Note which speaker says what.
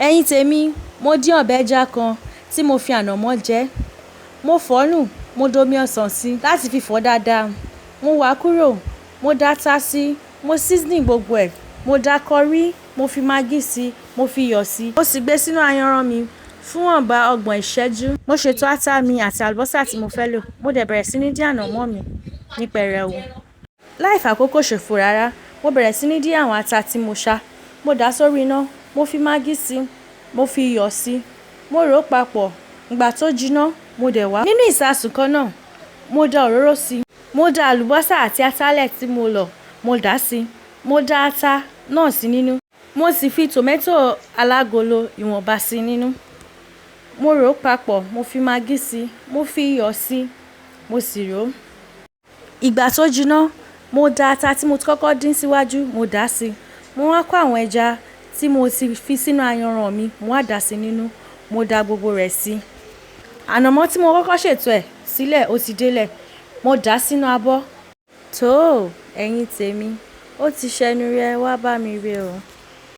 Speaker 1: Ẹ̀yin tèmi, mo dín ọbẹ̀ ẹja kan tí mo fi ànàmọ́ jẹ. Mo fọ̀ nù, mo domi ọsàn sí láti fi fọ̀ dáadáa. Mo wá kúrò, mo dá ata sí, mo seasoning gbogbo ẹ̀, mo dá curry, mo fi magí sí, mo fi iyọ̀ sí. Mo sì gbé sínú ayanran mi fún ọ̀nba 30 ìṣẹ́jú. Mo ṣètò ata mi àti àlùbọ́sà tí mo fẹ́ lò. Mo dẹ̀ bẹ̀rẹ̀ sí ní dín ànàmọ́ mi ní pẹrẹu. Láì fàkókò ṣòfò rárá, mo bẹ̀rẹ̀ sí ní dín àwọn ata tí mo ṣá. Mo dà sórí iná, mo fi magí sí, mo fi iyọ̀ sí, mo rò ó papọ̀. Ìgbà tó jiná, mo dẹ̀ wá. Nínú ìsasùn kan náà, mo da òróró sí. Mo da àlùbọ́sà àti ataalẹ̀ tí mo lọ̀, mo dà sí. Mo da ata náà sí nínú. Mo sì fi tòmátò alágolo ìwọ̀nba sí nínú. Mo rò ó papọ̀, mo fi magí sí, mo fi iyọ̀ sí, mo sì rò ó. Ìgbà tó jiná, mo da ata tí mo ti kọ́kọ́ dín síwájú, mo dà sí. Mo wá kó àwọn ẹja tí mo ti fi sínú ayanran mi, mo wá dà sí nínú. Mo da gbogbo rẹ̀ sí. Ànàmọ́ tí mo kọ́kọ́ ṣètò ẹ̀ sílẹ̀, ó ti délẹ̀. Mo dà sínú abọ́. Tóò, ẹ̀yin tèmi, ó ti ṣẹnu rẹ, wá bá mi rè o.